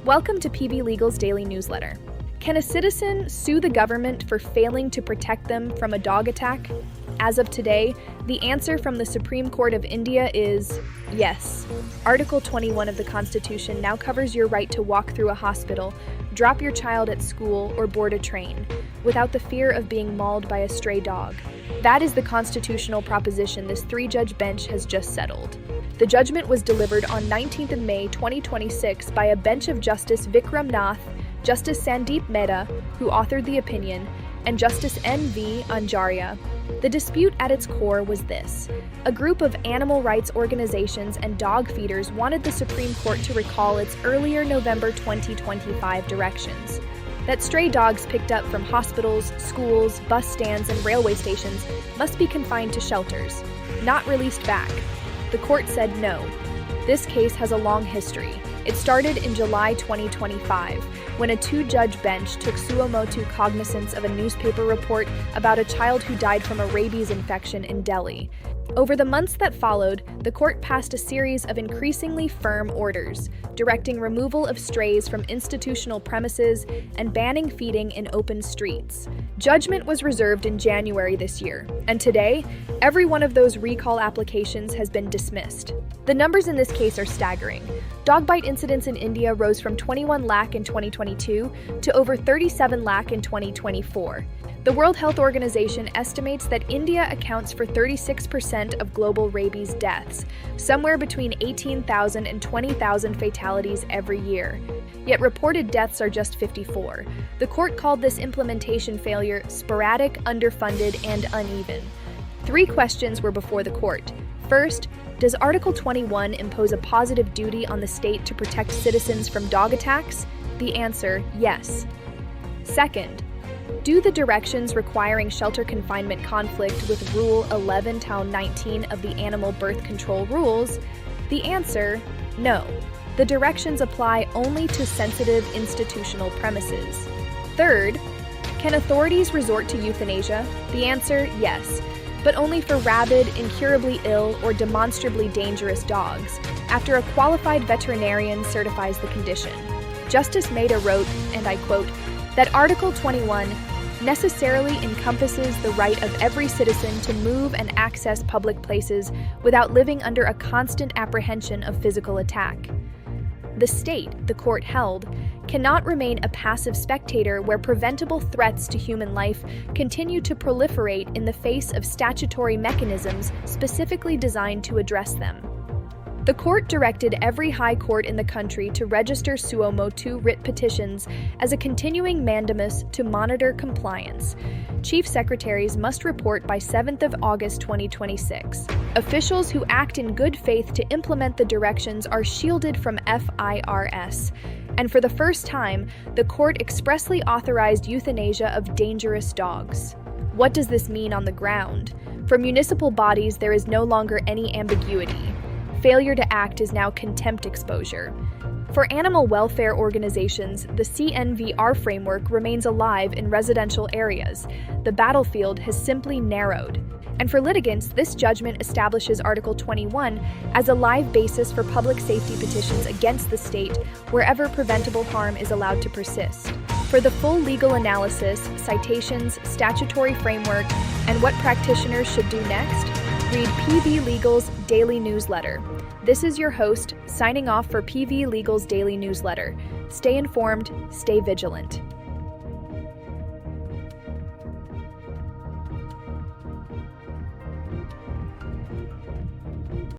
Welcome to PV Legal's daily newsletter. Can a citizen sue the government for failing to protect them from a dog attack? As of today, the answer from the Supreme Court of India is yes. Article 21 of the Constitution now covers your right to walk through a hospital, drop your child at school, or board a train, without the fear of being mauled by a stray dog. That is the constitutional proposition this three-judge bench has just settled. The judgment was delivered on 19th of May 2026 by a bench of Justice Vikram Nath, Justice Sandeep Mehta, who authored the opinion, and Justice N.V. Anjaria. The dispute at its core was this. A group of animal rights organizations and dog feeders wanted the Supreme Court to recall its earlier November 2025 directions that stray dogs picked up from hospitals, schools, bus stands, and railway stations must be confined to shelters, not released back. The court said no. This case has a long history. It started in July 2025, when a two-judge bench took suo motu cognizance of a newspaper report about a child who died from a rabies infection in Delhi. Over the months that followed, the court passed a series of increasingly firm orders, directing removal of strays from institutional premises and banning feeding in open streets. Judgment was reserved in January this year, and today, every one of those recall applications has been dismissed. The numbers in this case are staggering. Dog bite incidents in India rose from 21 lakh in 2022 to over 37 lakh in 2024. The World Health Organization estimates that India accounts for 36% of global rabies deaths, somewhere between 18,000 and 20,000 fatalities every year. Yet reported deaths are just 54. The court called this implementation failure sporadic, underfunded, and uneven. Three questions were before the court. First, does Article 21 impose a positive duty on the state to protect citizens from dog attacks? The answer, yes. Second, do the directions requiring shelter confinement conflict with Rule 11-19 of the Animal Birth Control Rules? The answer, no. The directions apply only to sensitive institutional premises. Third, can authorities resort to euthanasia? The answer, yes, but only for rabid, incurably ill, or demonstrably dangerous dogs, after a qualified veterinarian certifies the condition. Justice Mehta wrote, and I quote, that Article 21 necessarily encompasses the right of every citizen to move and access public places without living under a constant apprehension of physical attack. The state, the court held, cannot remain a passive spectator where preventable threats to human life continue to proliferate in the face of statutory mechanisms specifically designed to address them. The court directed every high court in the country to register suo motu writ petitions as a continuing mandamus to monitor compliance. Chief secretaries must report by 7th of August 2026. Officials who act in good faith to implement the directions are shielded from FIRS. And for the first time, the court expressly authorized euthanasia of dangerous dogs. What does this mean on the ground? For municipal bodies, there is no longer any ambiguity. Failure to act is now contempt exposure. For animal welfare organizations, the CNVR framework remains alive in residential areas. The battlefield has simply narrowed. And for litigants, this judgment establishes Article 21 as a live basis for public safety petitions against the state wherever preventable harm is allowed to persist. For the full legal analysis, citations, statutory framework, and what practitioners should do next, read PV Legal's daily newsletter. This is your host, signing off for PV Legal's daily newsletter. Stay informed, stay vigilant.